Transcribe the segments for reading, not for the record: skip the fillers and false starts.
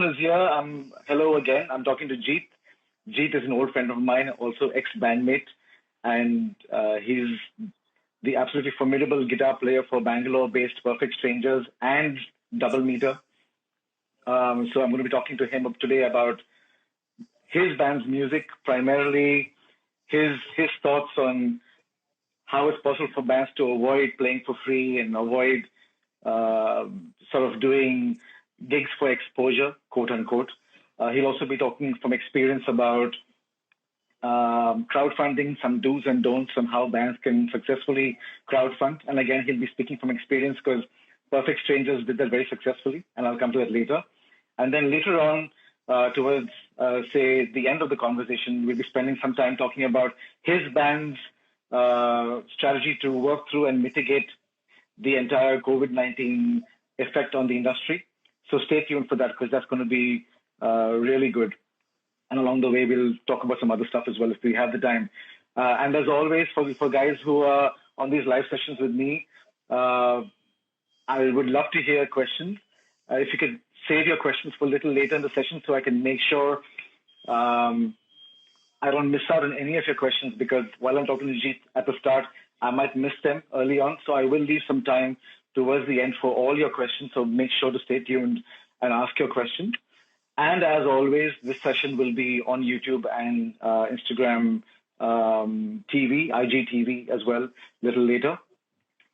is here. Hello again. I'm talking to Jeet. Jeet is an old friend of mine, also ex-bandmate, and he's the absolutely formidable guitar player for Bangalore-based Perfect Strangers and Double Meter. So I'm going to be talking to him today about his band's music, primarily his thoughts on how it's possible for bands to avoid playing for free and avoid sort of doing gigs for exposure, quote unquote. He'll also be talking from experience about crowdfunding, some do's and don'ts on how bands can successfully crowdfund. And again, he'll be speaking from experience because Perfect Strangers did that very successfully, and I'll come to that later. And then later on, towards, say, the end of the conversation, we'll be spending some time talking about his band's strategy to work through and mitigate the entire COVID-19 effect on the industry. So stay tuned for that because that's going to be really good. And along the way, we'll talk about some other stuff as well if we have the time. And as always, for guys who are on these live sessions with me, I would love to hear questions. If you could save your questions for a little later in the session so I can make sure I don't miss out on any of your questions, because while I'm talking to Jeet at the start, I might miss them early on. So I will leave some time towards the end for all your questions. So make sure to stay tuned and ask your questions. And as always, this session will be on YouTube and Instagram TV, IGTV as well, a little later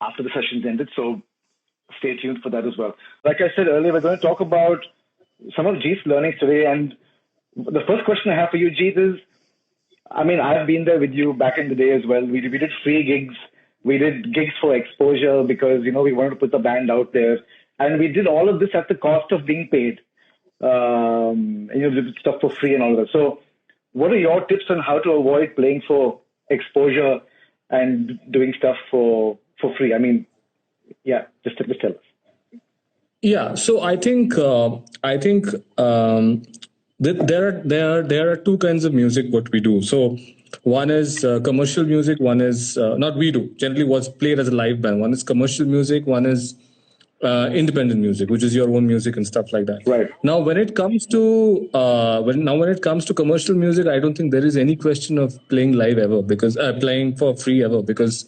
after the session's ended. So stay tuned for that as well. Like I said earlier, we're going to talk about some of Jeet's learnings today. And the first question I have for you, Jeet, is, I mean, I've been there with you back in the day as well. We did free gigs. We did gigs for exposure because, we wanted to put the band out there. And we did all of this at the cost of being paid. Did stuff for free and all of that. So what are your tips on how to avoid playing for exposure and doing stuff for free? I mean, yeah, just tell us. Yeah, so I think there are two kinds of music what we do. So one is commercial music, one is not we do, generally was played as a live band. One is commercial music, one is independent music, which is your own music and stuff like that. Right. Now when it comes to commercial music, I don't think there is any question of playing live ever, because playing for free ever, because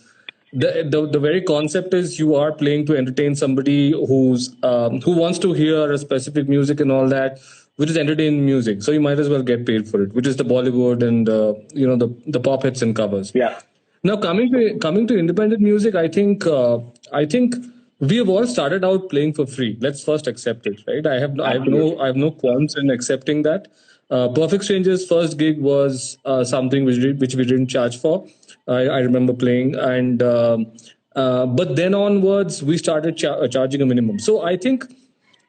the very concept is you are playing to entertain somebody who wants to hear a specific music and all that, which is entertaining music. So you might as well get paid for it, which is the Bollywood and the pop hits and covers. Yeah. Now coming to independent music, I think we have all started out playing for free. Let's first accept it, right? I have no qualms in accepting that. Perfect Strangers' first gig was something which we didn't charge for. I remember playing, and but then onwards we started charging a minimum. So I think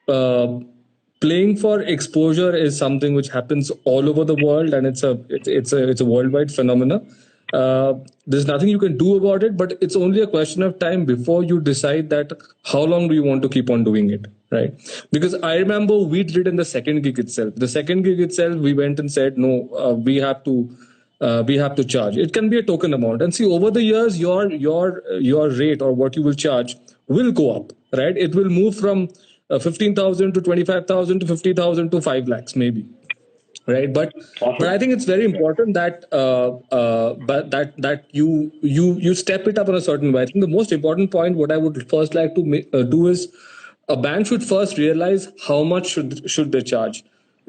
playing for exposure is something which happens all over the world, and it's a worldwide phenomenon. There's nothing you can do about it, but it's only a question of time before you decide that how long do you want to keep on doing it, right? Because I remember we did it in the second gig itself. The second gig itself, we went and said, no, we have to charge. It can be a token amount, and see, over the years, your rate or what you will charge will go up, right? It will move from 15,000 to 25,000 to 50,000 to 5 lakhs maybe. Right, but I think it's very important that you step it up in a certain way. I think the most important point, what I would first like to do is, a band should first realize how much should they charge.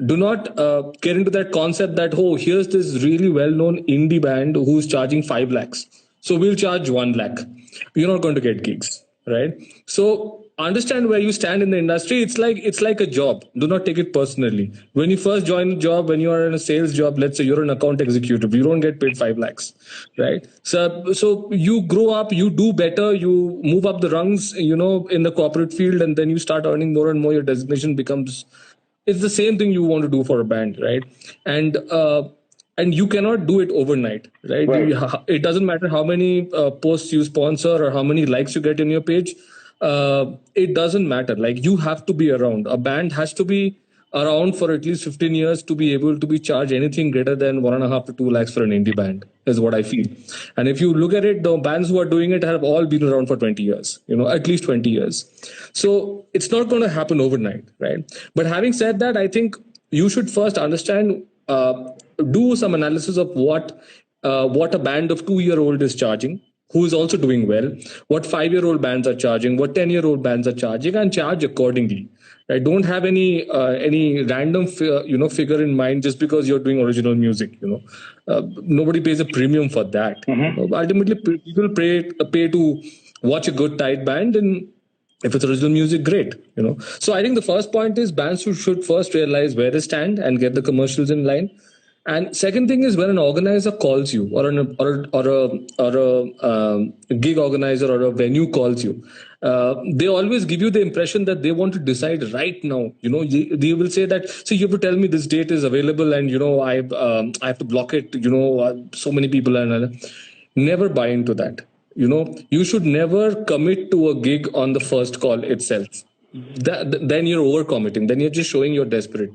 Do not get into that concept that, oh, here's this really well-known indie band who's charging 5 lakhs, so we'll charge 1 lakh. You're not going to get gigs, right? So understand where you stand in the industry. It's like a job. Do not take it personally. When you first join a job, when you are in a sales job, let's say you're an account executive, you don't get paid 5 lakhs, right? So you grow up, you do better, you move up the rungs, in the corporate field, and then you start earning more and more. Your designation becomes, it's the same thing you want to do for a band, right? And you cannot do it overnight, right? It doesn't matter how many posts you sponsor or how many likes you get in your page. It doesn't matter. Like, you have to be around. A band has to be around for at least 15 years to be able to be charged anything greater than 1.5 to 2 lakhs for an indie band, is what I feel. And if you look at it, the bands who are doing it have all been around for 20 years, at least 20 years. So it's not going to happen overnight, right? But having said that, I think you should first understand, do some analysis of what a band of 2-year-old is charging, who is also doing well, what 5-year-old bands are charging, what 10-year-old bands are charging, and charge accordingly. Right? Don't have any random figure in mind just because you're doing original music. Nobody pays a premium for that. Ultimately, people pay to watch a good tight band, and if it's original music, great. So I think the first point is bands should first realize where they stand and get the commercials in line. And second thing is, when an organizer calls you, or a gig organizer or a venue calls you, they always give you the impression that they want to decide right now. They will say that, see, you have to tell me this date is available, and I have to block it. So many people, and never buy into that. You should never commit to a gig on the first call itself. Then you're overcommitting. Then you're just showing you're desperate.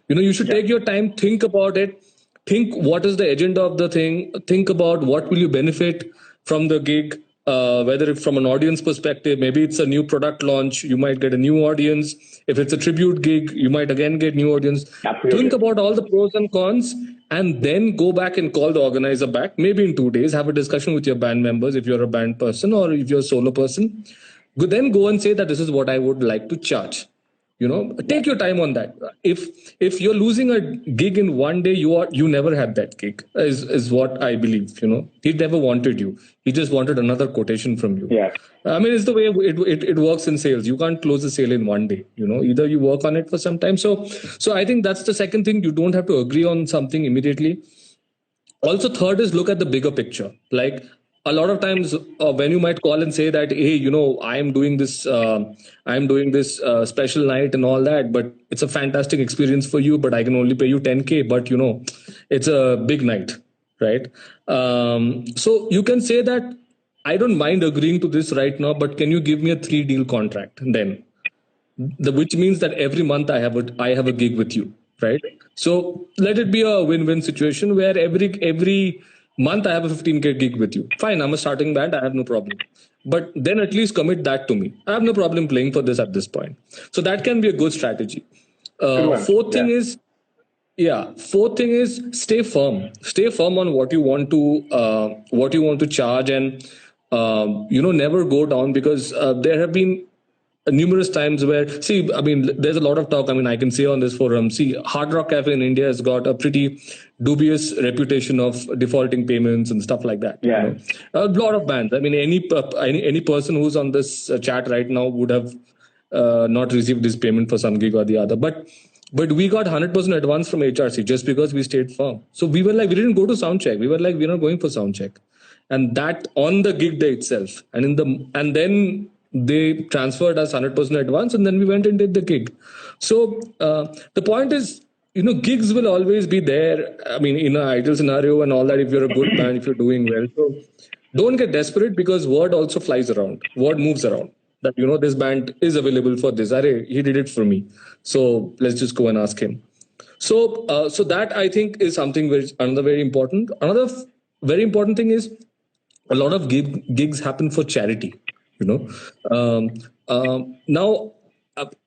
You should take your time, think about it. Think what is the agenda of the thing. Think about what will you benefit from the gig, whether it's from an audience perspective. Maybe it's a new product launch. You might get a new audience. If it's a tribute gig, you might again get new audience. Absolutely. Think about all the pros and cons, and then go back and call the organizer back. Maybe in 2 days, have a discussion with your band members if you're a band person, or if you're a solo person. Then go and say that this is what I would like to charge. Take your time on that. If you're losing a gig in one day, you never had that gig, is what I believe. He never wanted you. He just wanted another quotation from you. Yeah. I mean, it's the way it works in sales. You can't close a sale in one day. Either you work on it for some time. So I think that's the second thing. You don't have to agree on something immediately. Also, third is look at the bigger picture. Like, a lot of times when you might call and say that, hey, I'm doing this special night and all that, but it's a fantastic experience for you, but I can only pay you 10K, but it's a big night, right? So you can say that, I don't mind agreeing to this right now, but can you give me a 3-deal contract then? Which means that every month I have a gig with you, right? So let it be a win-win situation where every month I have a 15K gig with you. Fine, I'm a starting band, I have no problem. But then at least commit that to me. I have no problem playing for this at this point. So that can be a good strategy. Fourth thing is stay firm. Stay firm on what you want to charge, and never go down, because there have been numerous times where, there's a lot of talk. I can say on this forum, Hard Rock Cafe in India has got a pretty dubious reputation of defaulting payments and stuff like that. Yeah. A lot of bands. Any person who's on this chat right now would have not received this payment for some gig or the other. But we got 100% advance from HRC just because we stayed firm. So we were like, we didn't go to sound check. We were like, we're not going for sound check. And that on the gig day itself. And then they transferred us 100% advance, and then we went and did the gig. So the point is, gigs will always be there. In an ideal scenario and all that, if you're a good band, if you're doing well. So don't get desperate, because word also flies around. Word moves around. That, this band is available for this. He did it for me. So let's just go and ask him. So that, I think, is something another very important. Another very important thing is, a lot of gigs happen for charity. Now,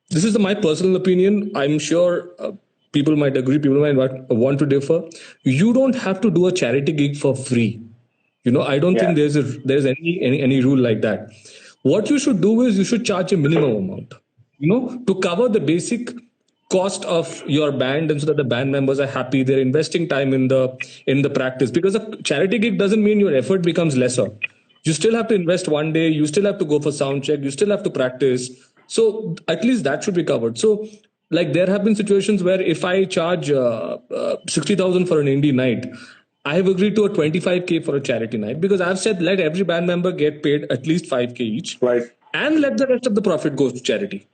this is my personal opinion. I'm sure people might agree, people might want to differ. You don't have to do a charity gig for free. I don't think there's any rule like that. What you should do is you should charge a minimum amount, to cover the basic cost of your band, and so that the band members are happy. They're investing time in the practice, because a charity gig doesn't mean your effort becomes lesser. You still have to invest one day. You still have to go for sound check. You still have to practice. So at least that should be covered. So, there have been situations where if I charge 60,000 for an indie night, I have agreed to a 25K for a charity night, because I've said let every band member get paid at least 5K each, right, and let the rest of the profit go to charity.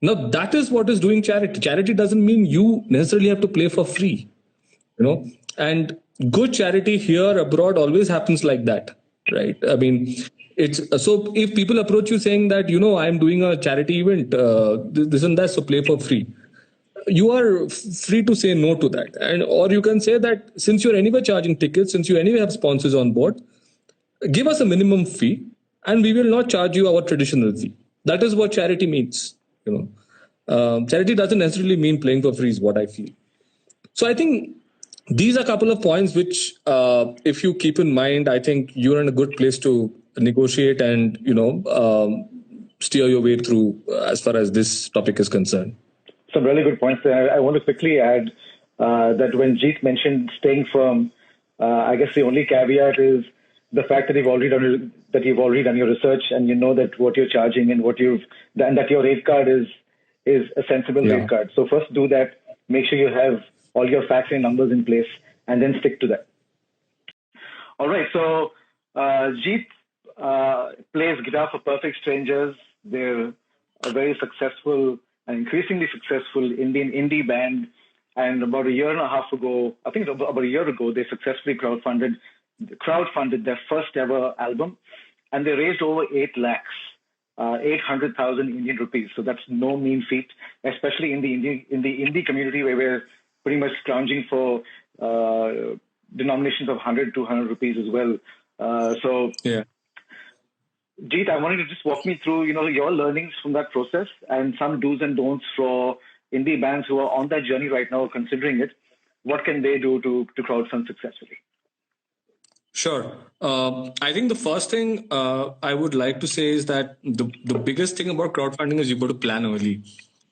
Now that is what is doing charity. Charity doesn't mean you necessarily have to play for free, and good charity here abroad always happens like that. Right. It's so if people approach you saying that, I'm doing a charity event, this and that, so play for free. you are free to say no to that. And or you can say that since you're anyway charging tickets, since you anyway have sponsors on board, give us a minimum fee and we will not charge you our traditional fee. That is what charity means. Charity doesn't necessarily mean playing for free is what I feel. So I think these are a couple of points which, if you keep in mind, I think you're in a good place to negotiate and, steer your way through as far as this topic is concerned. Some really good points there. I want to quickly add that when Jeet mentioned staying firm, I guess the only caveat is the fact that you've already done your research and you know that what you're charging and that your rate card is a sensible rate card. So first do that. Make sure you have all your facts and numbers in place, and then stick to that. All right. So Jeet plays guitar for Perfect Strangers. They're a very successful and increasingly successful Indian indie band. And about a year and a half ago, I think about a year ago, they successfully crowdfunded their first ever album, and they raised over 8 lakhs, 800,000 Indian rupees. So that's no mean feat, especially in the indie community where we're pretty much scrounging for denominations of 100, 200 rupees as well. Yeah. Jeet, I wanted to just walk me through, your learnings from that process and some do's and don'ts for indie bands who are on that journey right now, considering it. What can they do to crowdfund successfully? Sure. I think the first thing I would like to say is that the biggest thing about crowdfunding is you've got to plan early.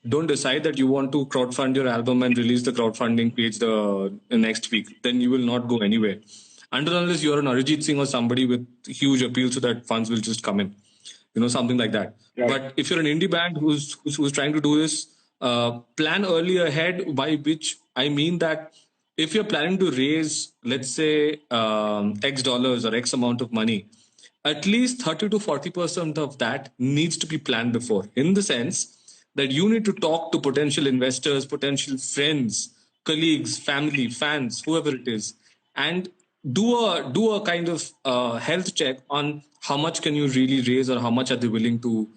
Don't decide that you want to crowdfund your album and release the crowdfunding page the next week. Then you will not go anywhere. Until unless you're an Arijit Singh or somebody with huge appeal so that funds will just come in. Something like that. Right. But if you're an indie band who's trying to do this, plan early ahead, by which I mean that if you're planning to raise, let's say, X dollars or X amount of money, at least 30 to 40% of that needs to be planned before, in the sense that you need to talk to potential investors, potential friends, colleagues, family, fans, whoever it is, and do a kind of health check on how much can you really raise or how much are they willing to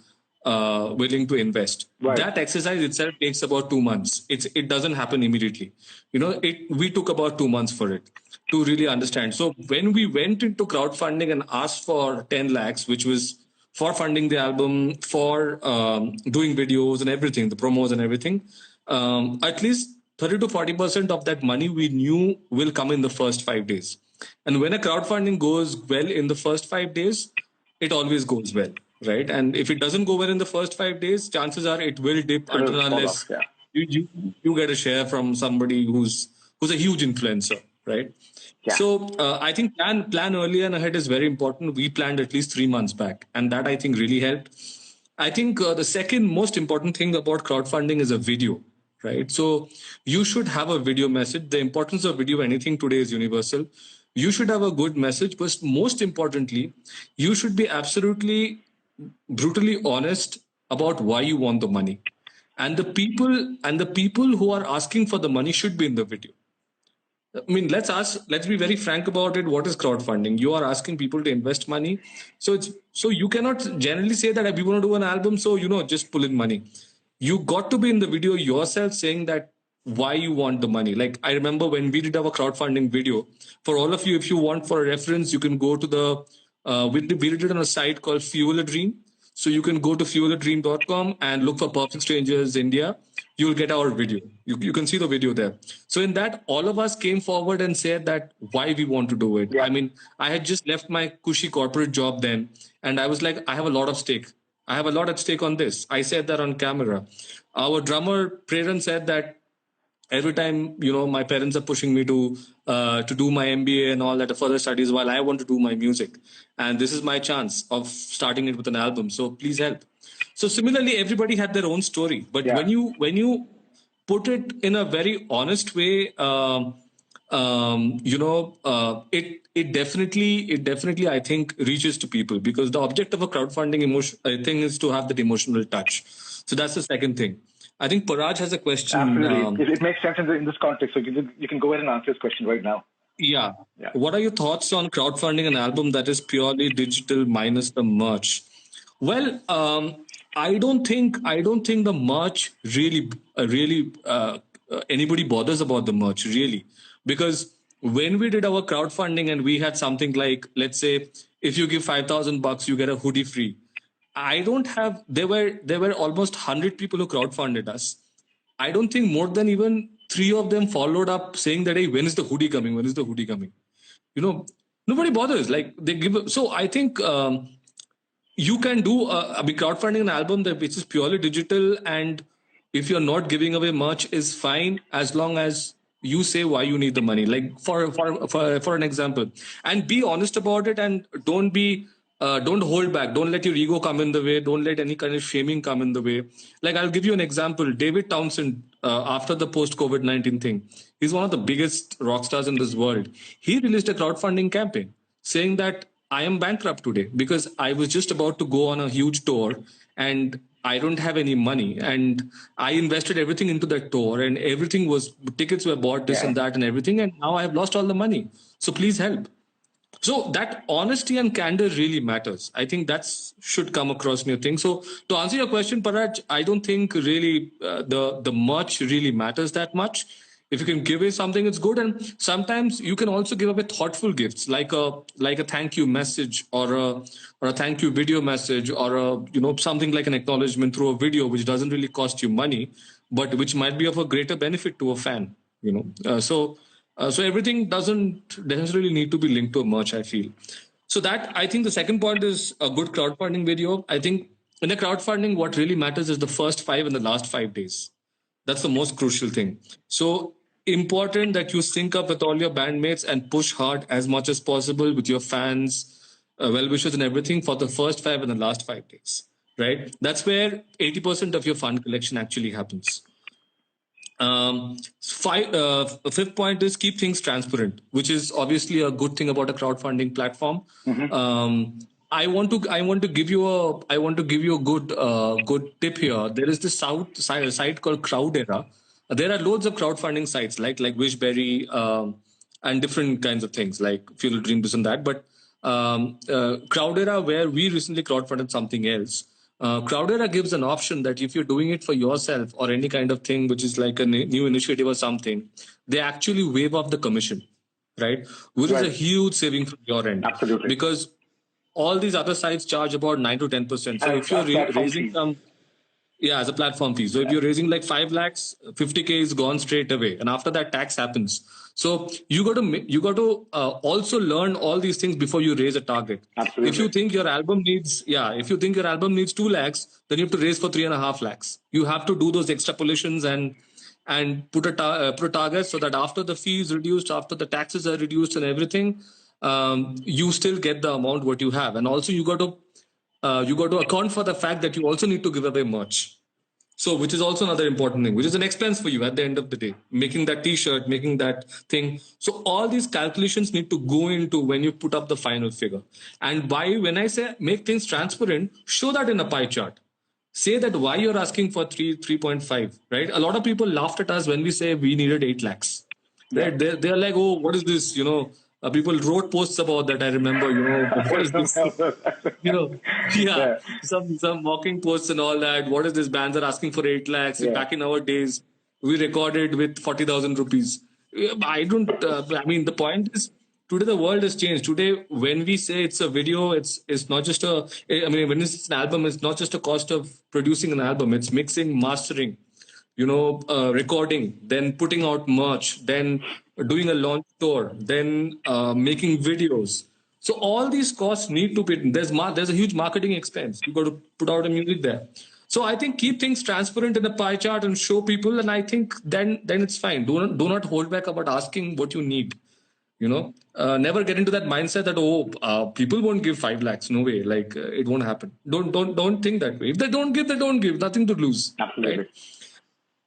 invest. Right. That exercise itself takes about 2 months. It doesn't happen immediately. We took about 2 months for it to really understand. So when we went into crowdfunding and asked for 10 lakhs, which was for funding the album, for doing videos and everything, the promos and everything, at least 30 to 40% of that money we knew will come in the first 5 days. And when a crowdfunding goes well in the first 5 days, it always goes well, right? And if it doesn't go well in the first 5 days, chances are it will dip until unless you get a share from somebody who's a huge influencer, right? Yeah. So I think plan early and ahead is very important. We planned at least 3 months back, and that I think really helped. I think the second most important thing about crowdfunding is a video, right? So you should have a video message. The importance of video, anything today is universal. You should have a good message, but most importantly, you should be absolutely brutally honest about why you want the money. And the people who are asking for the money should be in the video. I mean, let's be very frank about it. What is crowdfunding? You are asking people to invest money. So you cannot generally say that if you want to do an album, so, just pull in money. You got to be in the video yourself saying that why you want the money. Like I remember when we did our crowdfunding video, for all of you, if you want for a reference, you can go to we did it on a site called Fuel a Dream. So you can go to fueladream.com and look for Perfect Strangers India. You will get our video. You can see the video there. So in that, all of us came forward and said that why we want to do it. Yeah. I mean, I had just left my cushy corporate job then, and I was like, I have a lot of stake. I have a lot at stake on this. I said that on camera. Our drummer, Preran, said that every time, my parents are pushing me to do my MBA and all that further studies while I want to do my music. And this is my chance of starting it with an album. So please help. So similarly, everybody had their own story. But when you put it in a very honest way, it definitely, I think, reaches to people, because the object of a crowdfunding thing is to have that emotional touch. So that's the second thing. I think Paraj has a question. Absolutely. It makes sense in this context. So you can go ahead and answer this question right now. Yeah. What are your thoughts on crowdfunding an album that is purely digital minus the merch? Well, I don't think the merch really anybody bothers about the merch really, because when we did our crowdfunding and we had something like, let's say, if you give $5,000 you get a hoodie free. I don't have there were almost 100 people who crowdfunded us. I don't think more than even three of them followed up saying that, hey, when is the hoodie coming, when is the hoodie coming? you know Nobody bothers, like they give. So I think you can do be crowdfunding an album that which is purely digital, and if you're not giving away much is fine, as long as you say why you need the money, like for an example, and be honest about it, and don't hold back, don't let your ego come in the way, don't let any kind of shaming come in the way. Like, I'll give you an example. David Townsend, after the post COVID-19 thing, he's one of the biggest rock stars in this world. He released a crowdfunding campaign saying that I am bankrupt today because I was just about to go on a huge tour and I don't have any money. And I invested everything into that tour, and everything was, tickets were bought, this and that and everything. And now I have lost all the money. So please help. So that honesty and candor really matters. I think that's should come across in your thing. So to answer your question, Paraj, I don't think really the much really matters that much. If you can give away something, it's good. And sometimes you can also give away thoughtful gifts, like a thank you message, or a thank you video message, or something like an acknowledgement through a video, which doesn't really cost you money, but which might be of a greater benefit to a fan. So everything doesn't necessarily need to be linked to a merch, I feel. So that, I think the second point is a good crowdfunding video. I think in a crowdfunding, what really matters is the first 5 and the last 5 days. That's the most crucial thing. So important that you sync up with all your bandmates and push hard as much as possible with your fans, well-wishers and everything for the first 5 and the last 5 days, right? That's where 80% of your fund collection actually happens. Fifth point is keep things transparent, which is obviously a good thing about a crowdfunding platform. I want to give you a good tip here. There is this site called Crowdera. There are loads of crowdfunding sites like Wishberry and different kinds of things like Fuel Dream, this and that. But Crowdera, where we recently crowdfunded something else. Crowdera gives an option that if you're doing it for yourself or any kind of thing, which is like a new initiative or something, they actually waive off the commission, right? Which is a huge saving from your end. Absolutely. Because all these other sites charge about 9 to 10%. So if you're raising some, as a platform fee. So if you're raising like 5 lakhs, 50K is gone straight away. And after that, tax happens. So you got to also learn all these things before you raise a target. Absolutely. If you think your album needs 2 lakhs, then you have to raise for 3.5 lakhs. You have to do those extrapolations and put a target so that after the fee is reduced, after the taxes are reduced and everything, you still get the amount what you have. And also you got to account for the fact that you also need to give away merch. So, which is also another important thing, which is an expense for you at the end of the day, making that t-shirt, making that thing. So all these calculations need to go into when you put up the final figure. And when I say make things transparent, show that in a pie chart. Say that why you're asking for 3.5, right? A lot of people laughed at us when we say we needed 8 lakhs. Right? They're like, oh, what is this? People wrote posts about that. I remember, what is this? Some mocking posts and all that. What is this? Bands are asking for 8 lakhs. Yeah. Back in our days, we recorded with 40,000 rupees. The point is, today the world has changed. Today, when we say it's a video, it's not just when it's an album, it's not just a cost of producing an album. It's mixing, mastering, recording, then putting out merch, then doing a launch tour, then making videos. So all these costs need to be, there's a huge marketing expense. You got to put out a music there. So I think keep things transparent in a pie chart and show people, and I think then it's fine. Do not hold back about asking what you need. Never get into that mindset that people won't give 5 lakhs. No way, like it won't happen. Don't think that way. If they don't give, nothing to lose. Absolutely. Right?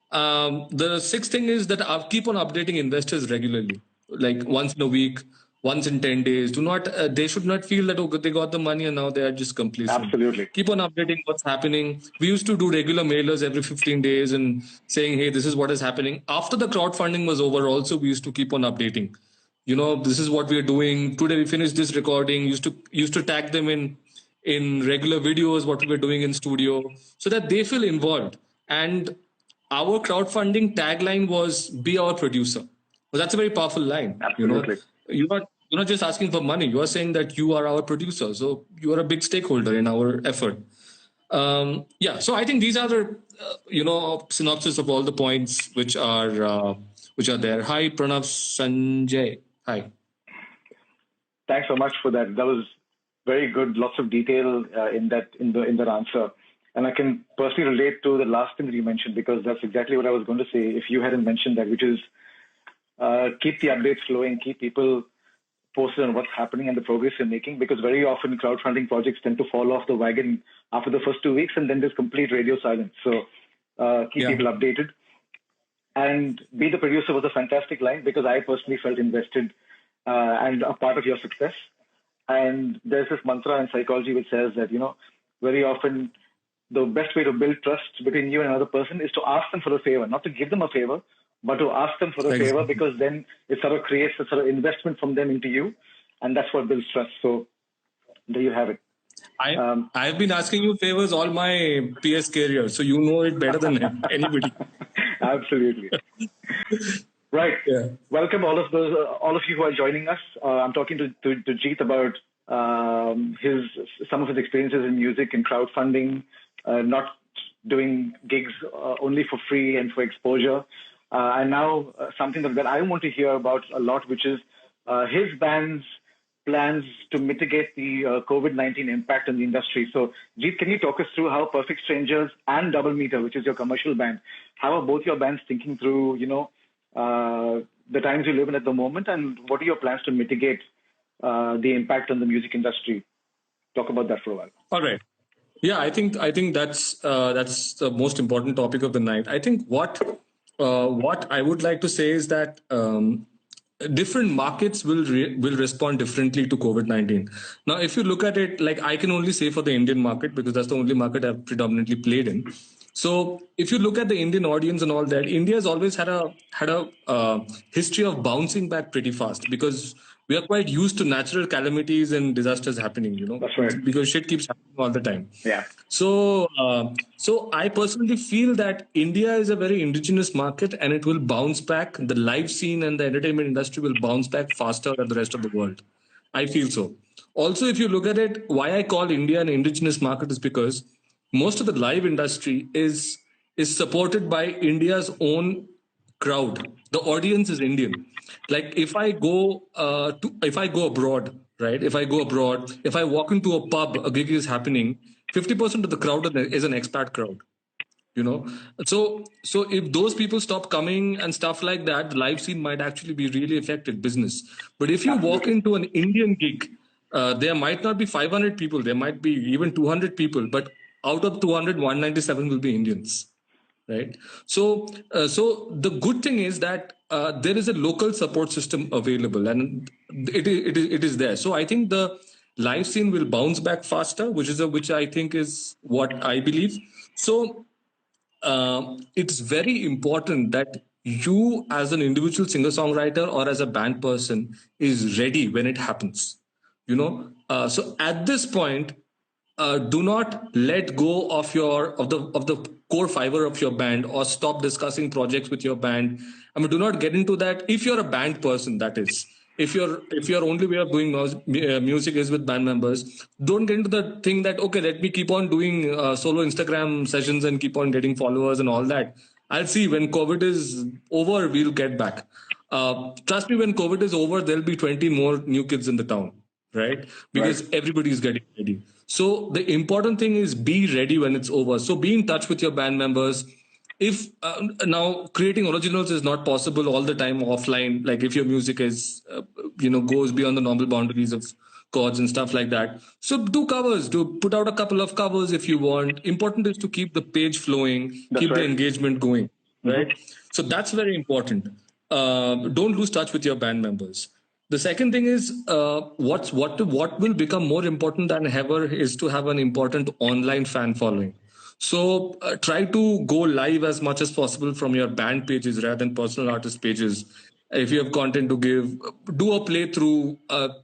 The sixth thing is that I'll keep on updating investors regularly, like once in a week, once in 10 days. They should not feel that, they got the money and now they are just complacent. Absolutely. Keep on updating what's happening. We used to do regular mailers every 15 days and saying, hey, this is what is happening. After the crowdfunding was over, also, we used to keep on updating. This is what we are doing. Today we finished this recording. Used to tag them in in regular videos, what we were doing in studio, so that they feel involved. And our crowdfunding tagline was "Be our producer." Well, that's a very powerful line. Absolutely. You're not just asking for money. You are saying that you are our producer, so you are a big stakeholder in our effort. Yeah, so I think these are the synopsis of all the points which are there. Hi, Pranav Sanjay. Hi. Thanks so much for that. That was very good. Lots of detail in that answer, and I can personally relate to the last thing that you mentioned, because that's exactly what I was going to say if you hadn't mentioned that, which is keep the updates flowing, keep people posted on what's happening and the progress you're making, because very often crowdfunding projects tend to fall off the wagon after the first 2 weeks, and then there's complete radio silence. So keep people updated. And be the producer was a fantastic line, because I personally felt invested and a part of your success. And there's this mantra in psychology which says that, very often the best way to build trust between you and another person is to ask them for a favor, not to give them a favor, but to ask them for a favor, because then it sort of creates a sort of investment from them into you, and that's what builds trust. So there you have it. I've been asking you favors all my PS career, so you know it better than anybody. Absolutely. Right. Yeah. Welcome all of you who are joining us. I'm talking to Jeet about some of his experiences in music and crowdfunding, not doing gigs only for free and for exposure. And now something that I want to hear about a lot, which is his band's plans to mitigate the COVID-19 impact on the industry. So, Jeet, can you talk us through how Perfect Strangers and Double Meter, which is your commercial band, how are both your bands thinking through, the times you live in at the moment, and what are your plans to mitigate the impact on the music industry? Talk about that for a while. All right. Yeah, I think that's the most important topic of the night. I think what I would like to say is that different markets will respond differently to COVID-19. Now, if you look at it, like I can only say for the Indian market, because that's the only market I've predominantly played in. So if you look at the Indian audience and all that, India has always had a history of bouncing back pretty fast, because we are quite used to natural calamities and disasters happening, That's right. Because shit keeps happening all the time. Yeah. So I personally feel that India is a very indigenous market, and it will bounce back. The live scene and the entertainment industry will bounce back faster than the rest of the world. I feel so. Also, if you look at it, why I call India an indigenous market is because most of the live industry is supported by India's own crowd. The audience is Indian. Like if I go abroad, right? If I walk into a pub, a gig is happening, 50% of the crowd is an expat crowd. So if those people stop coming and stuff like that, the live scene might actually be really affected, business. But if you walk into an Indian gig, there might not be 500 people, there might be even 200 people, but out of 200, 197 will be Indians, right? So the good thing is that there is a local support system available, and it is there. So I think the live scene will bounce back faster, which I think is what I believe. So it's very important that you, as an individual singer-songwriter or as a band person, is ready when it happens. So at this point, do not let go of the core fiber of your band, or stop discussing projects with your band. I mean, do not get into that. If you're a band person, that is, if your only way of doing music is with band members, don't get into the thing that, okay, let me keep on doing solo Instagram sessions and keep on getting followers and all that. I'll see when COVID is over, we'll get back. Trust me, when COVID is over, there'll be 20 more new kids in the town, right? Because everybody is getting ready. So the important thing is be ready when it's over. So be in touch with your band members. If now creating originals is not possible all the time offline, like if your music is goes beyond the normal boundaries of chords and stuff like that, so do covers, do put out a couple of covers if you want. Important is to keep the page flowing, keep the engagement going, right? So that's very important. Don't lose touch with your band members. The second thing is what will become more important than ever is to have an important online fan following. So try to go live as much as possible from your band pages rather than personal artist pages. If you have content to give, do a playthrough,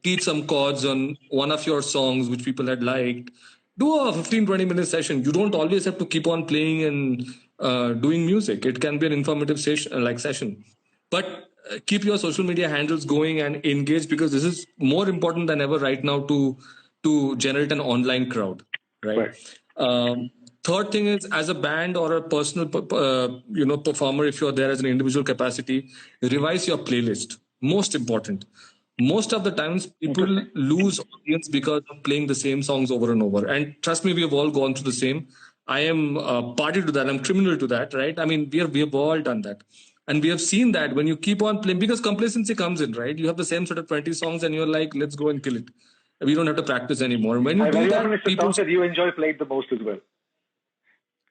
teach some chords on one of your songs which people had liked. Do a 15-20 minute session. You don't always have to keep on playing and doing music. It can be an informative session. But keep your social media handles going and engage, because this is more important than ever right now to generate an online crowd, right? Third thing is, as a band or a personal performer, if you're there as an individual capacity, revise your playlist. Most important. Most of the times people lose audience because of playing the same songs over and over. And trust me, we have all gone through the same. I am party to that. I'm criminal to that, right? I mean, we have all done that. And we have seen that when you keep on playing, because complacency comes in, right? You have the same sort of 20 songs and you're like, let's go and kill it. We don't have to practice anymore. When you do that, people... songs that you enjoy playing the most as well.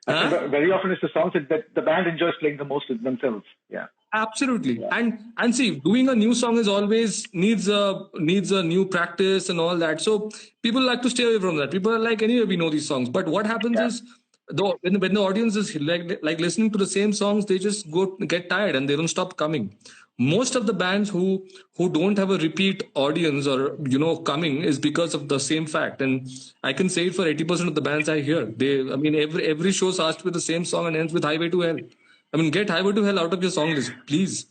Huh? Very often it's the songs that the band enjoys playing the most themselves. Yeah. Absolutely. Yeah. And see, doing a new song is always needs a new practice and all that. So people like to stay away from that. People are like, anyway, we know these songs. But what happens is, when the audience is like listening to the same songs, they just get tired and they don't stop coming. Most of the bands who don't have a repeat audience or coming is because of the same fact. And I can say it for 80% of the bands I hear. Every show starts with the same song and ends with Highway to Hell. I mean, get Highway to Hell out of your song list, please.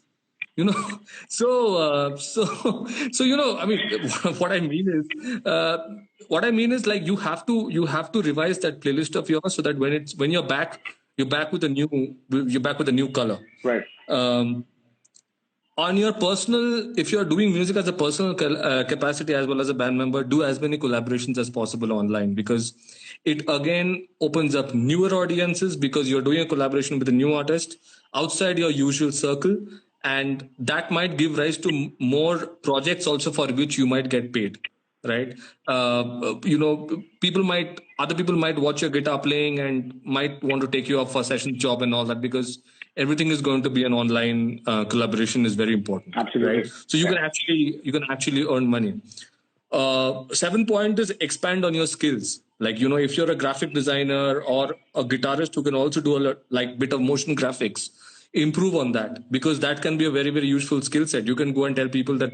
So what I mean is like you have to revise that playlist of yours so that when you're back with a new color. Right. On your personal, if you're doing music as a personal capacity as well as a band member, do as many collaborations as possible online, because it again opens up newer audiences, because you're doing a collaboration with a new artist outside your usual circle, and that might give rise to more projects also for which you might get paid, right? Other people might watch your guitar playing and might want to take you up for a session job and all that, because everything is going to be an online collaboration is very important. Absolutely. Right? So you can actually earn money. 7th point is expand on your skills. Like, if you're a graphic designer or a guitarist who can also do a bit of motion graphics, improve on that, because that can be a very, very useful skill set. You can go and tell people that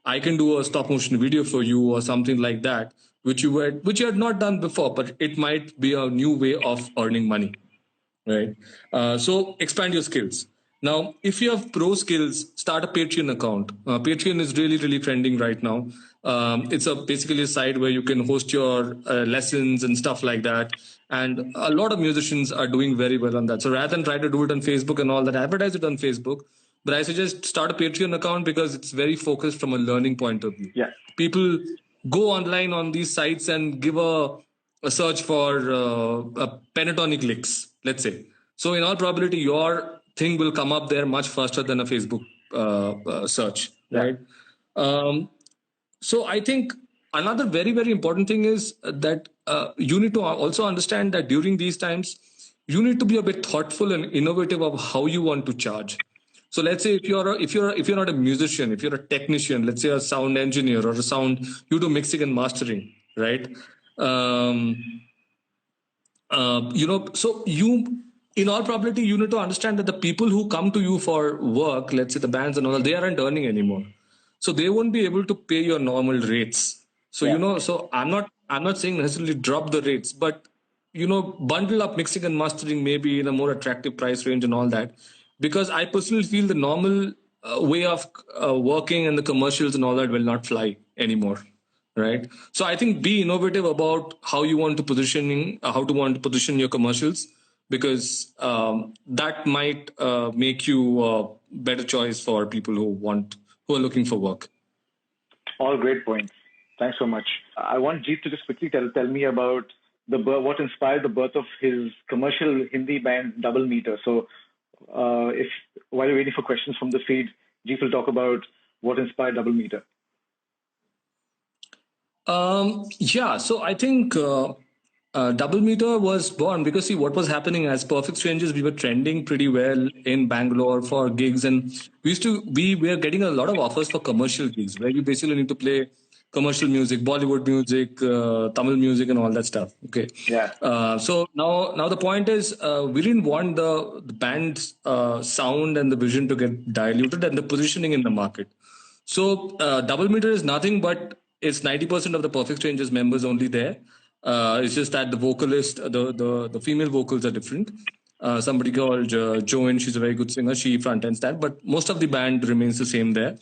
I can do a stop motion video for you or something like that, which you had not done before, but it might be a new way of earning money. Right. So expand your skills. Now, if you have pro skills, start a Patreon account. Patreon is really, really trending right now. It's basically a site where you can host your lessons and stuff like that. And a lot of musicians are doing very well on that. So rather than try to do it on Facebook and all that, advertise it on Facebook. But I suggest start a Patreon account, because it's very focused from a learning point of view. Yeah. People go online on these sites and give a search for pentatonic licks, let's say. So in all probability, your thing will come up there much faster than a Facebook search, right? So I think another very, very important thing is that you need to also understand that during these times, you need to be a bit thoughtful and innovative of how you want to charge. So let's say if you're not a musician, if you're a technician, let's say a sound engineer or you do mixing and mastering, right? So in all probability, you need to understand that the people who come to you for work, let's say the bands and all, they aren't earning anymore. So they won't be able to pay your normal rates. So, so I'm not saying necessarily drop the rates, but, bundle up mixing and mastering maybe in a more attractive price range and all that. Because I personally feel the normal way of working and the commercials and all that will not fly anymore. Right. So I think be innovative about how you want to position your commercials, because that might make you a better choice for people who are looking for work. All great points. Thanks so much. I want Jeet to just quickly tell me about what inspired the birth of his commercial Hindi band Double Meter. So while you're waiting for questions from the feed, Jeet will talk about what inspired Double Meter. So I think Double Meter was born because, see, what was happening as Perfect Strangers, we were trending pretty well in Bangalore for gigs, and we were getting a lot of offers for commercial gigs where you basically need to play commercial music, Bollywood music, Tamil music, and all that stuff. Okay. Yeah. So now the point is, we didn't want the band's sound and the vision to get diluted and the positioning in the market. So Double Meter is nothing but it's 90% of the Perfect Strangers members only there. It's just that the vocalist, the female vocals are different. Somebody called Joan, she's a very good singer. She front ends that, but most of the band remains the same there.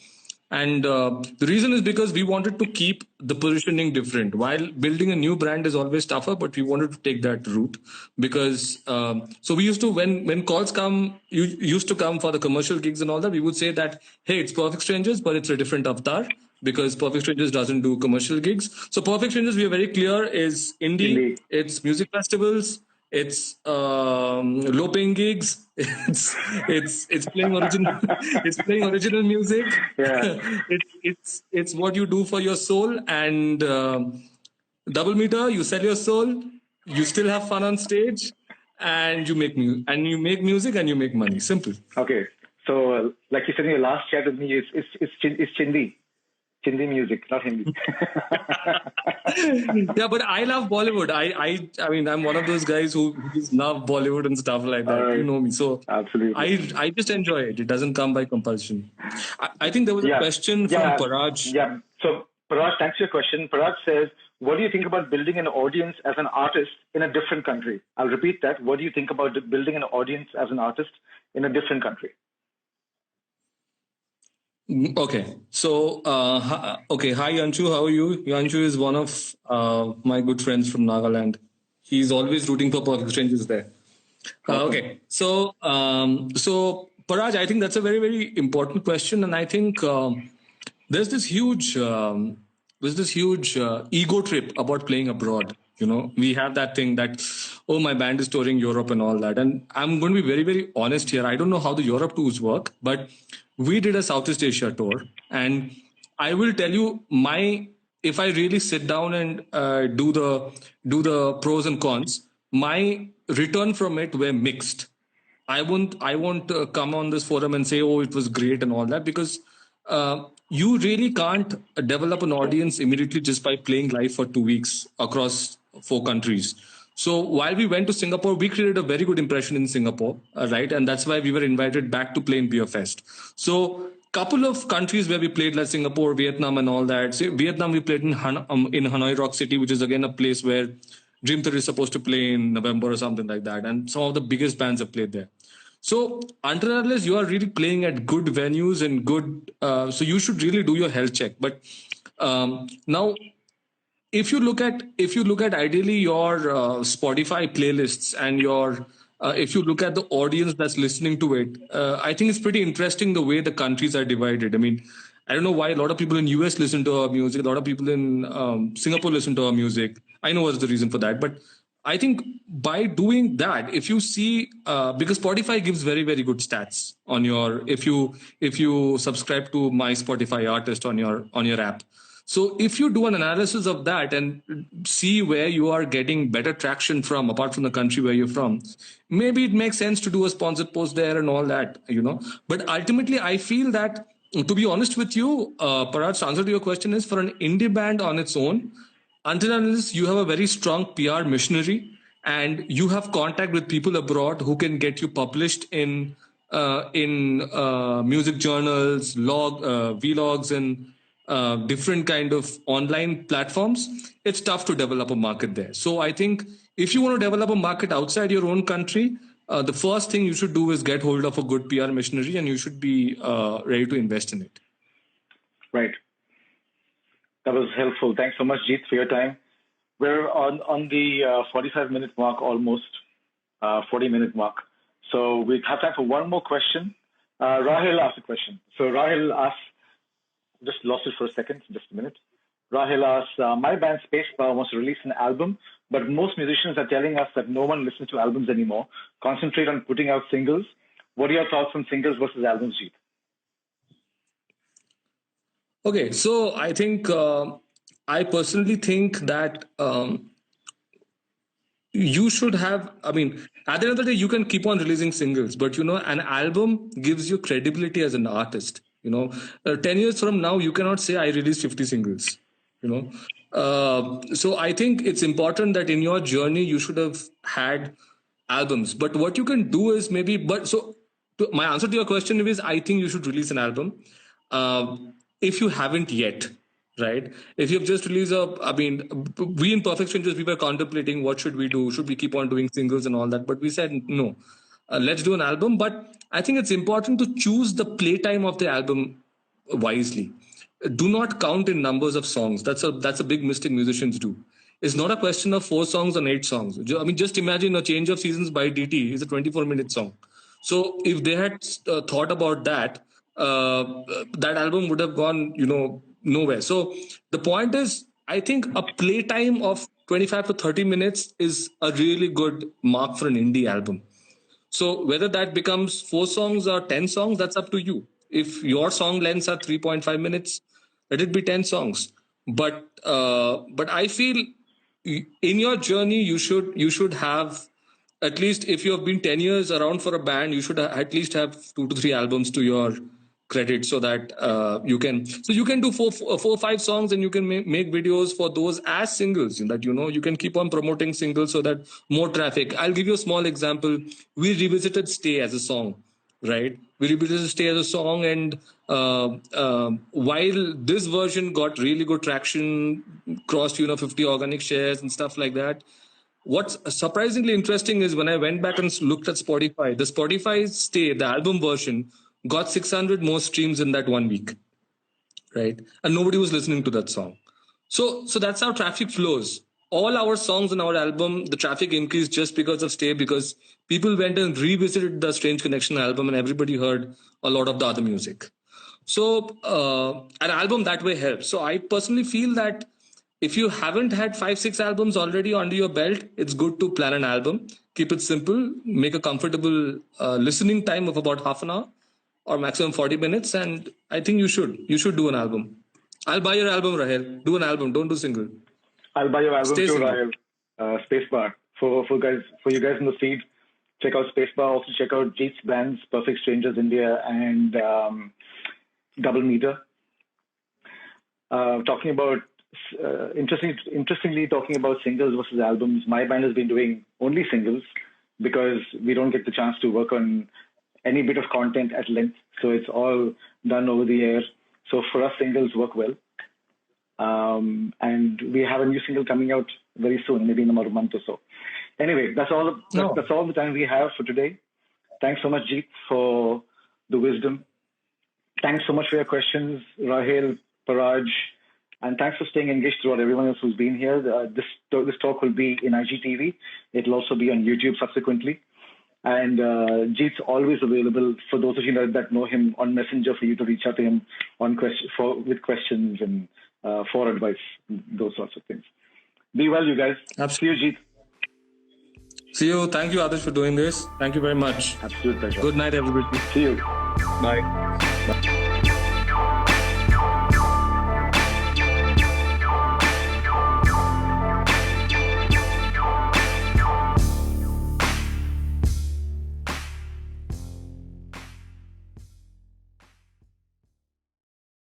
And the reason is because we wanted to keep the positioning different. While building a new brand is always tougher, but we wanted to take that route because so we used to when calls come, you used to come for the commercial gigs and all that. We would say that hey, it's Perfect Strangers, but it's a different avatar because Perfect Strangers doesn't do commercial gigs. So Perfect Strangers, we are very clear, is indie. It's music festivals. It's low paying gigs. It's playing original. It's playing original music. Yeah. it's what you do for your soul. And Double Meter, you sell your soul. You still have fun on stage, and you make music and you make money. Simple. Okay. So, like you said in your last chat with me, it's Chindi music, not Hindi. Yeah, but I love Bollywood. I mean, I'm one of those guys who just love Bollywood and stuff like that. Right. You know me. So absolutely. I just enjoy it. It doesn't come by compulsion. I think there was a question from Paraj. Yeah. So Paraj, thanks for your question. Paraj says, what do you think about building an audience as an artist in a different country? I'll repeat that. What do you think about building an audience as an artist in a different country? Okay. So, okay. Hi, Yanshu. How are you? Yanshu is one of my good friends from Nagaland. He's always rooting for Perfect Strangers there. Okay. So, Paraj, I think that's a very, very important question. And I think there's this huge ego trip about playing abroad. You know, we have that thing that, oh, my band is touring Europe and all that. And I'm going to be very, very honest here. I don't know how the Europe tours work, but we did a Southeast Asia tour. And I will tell you, if I really sit down and do the pros and cons, my return from it were mixed. I won't come on this forum and say, oh, it was great and all that, because you really can't develop an audience immediately just by playing live for 2 weeks across 4 countries. So while we went to Singapore, we created a very good impression in Singapore, right? And that's why we were invited back to play in Beer Fest. So couple of countries where we played, like Singapore, Vietnam and all that. So Vietnam, we played in Hanoi Rock City, which is again a place where Dream Theater is supposed to play in November or something like that. And some of the biggest bands have played there. So until unless you are really playing at good venues and good, so you should really do your health check. But now, if you look at ideally your Spotify playlists and your if you look at the audience that's listening to it, I think it's pretty interesting the way the countries are divided. I mean, I don't know why a lot of people in US listen to our music, a lot of people in Singapore listen to our music. I know what's the reason for that, but I think by doing that, if you see, because Spotify gives very, very good stats on your, if you subscribe to my Spotify artist on your app. So if you do an analysis of that and see where you are getting better traction from, apart from the country where you're from, maybe it makes sense to do a sponsored post there and all that, you know. But ultimately, I feel that, to be honest with you, Paraj, the answer to your question is, for an indie band on its own, until unless you have a very strong PR machinery and you have contact with people abroad who can get you published in music journals, vlogs, and different kind of online platforms, it's tough to develop a market there. So I think if you want to develop a market outside your own country, the first thing you should do is get hold of a good PR machinery, and you should be ready to invest in it. Right. That was helpful. Thanks so much, Jeet, for your time. We're on the 45-minute mark, almost 40-minute mark. So we have time for one more question. Rahil asked a question. So Rahil asks, just lost it for a second, just a minute. Rahil asks, my band Space Power wants to release an album, but most musicians are telling us that no one listens to albums anymore. Concentrate on putting out singles. What are your thoughts on singles versus albums, Jeet? Okay, so I think, I personally think that you should have, I mean, at the end of the day, you can keep on releasing singles, but, you know, an album gives you credibility as an artist. You know, 10 years from now, you cannot say I released 50 singles. So I think it's important that in your journey you should have had albums. But what you can do is maybe, my answer to your question is, I think you should release an album. If you haven't yet, right? If you've just released we in Perfect Strangers, we were contemplating what should we do? Should we keep on doing singles and all that? But we said no, let's do an album. But I think it's important to choose the playtime of the album wisely. Do not count in numbers of songs. That's a big mistake musicians do. It's not a question of 4 songs and 8 songs. I mean, just imagine a Change of Seasons by DT is a 24-minute song. So if they had thought about that, that album would have gone, nowhere. So the point is, I think a playtime of 25 to 30 minutes is a really good mark for an indie album. So whether that becomes 4 songs or 10 songs, that's up to you. If your song lengths are 3.5 minutes, let it be 10 songs. But I feel in your journey, you should have, at least if you have been 10 years around for a band, you should at least have 2 to 3 albums to your credit, so that you can do 4 or 5 songs, and you can make videos for those as singles, that you can keep on promoting singles so that more traffic. I'll give you a small example. We revisited Stay as a song, right? We revisited Stay as a song, and while this version got really good traction, crossed 50 organic shares and stuff like that, what's surprisingly interesting is when I went back and looked at Spotify, the Spotify Stay, the album version, got 600 more streams in that 1 week, right? And nobody was listening to that song. So that's how traffic flows. All our songs on our album, the traffic increased just because of Stay, because people went and revisited the Strange Connection album, and everybody heard a lot of the other music. So an album that way helps. So I personally feel that if you haven't had 5-6 albums already under your belt, it's good to plan an album. Keep it simple. Make a comfortable listening time of about half an hour or maximum 40 minutes. And I think you should do an album. I'll buy your album, Rahel. Do an album. Don't do single. I'll buy your album Stay too, single. Rahel. Spacebar. For you guys in the feed, check out Spacebar. Also check out Jeet's bands, Perfect Strangers India and Double Meter. Talking about interestingly, talking about singles versus albums, my band has been doing only singles because we don't get the chance to work on any bit of content at length. So it's all done over the air. So for us, singles work well. And we have a new single coming out very soon, maybe in about a month or so. Anyway, that's all the time we have for today. Thanks so much, Jeet, for the wisdom. Thanks so much for your questions, Rahel, Paraj, and thanks for staying engaged throughout everyone else who's been here. This talk will be in IGTV. It'll also be on YouTube subsequently. And Jeet's always available for those of you that know him on Messenger, for you to reach out to him with questions and for advice, those sorts of things. Be well, you guys. Absolutely. See you, Jeet. See you. Thank you, Adarsh, for doing this. Thank you very much. Absolute pleasure. Good night, everybody. See you. Bye.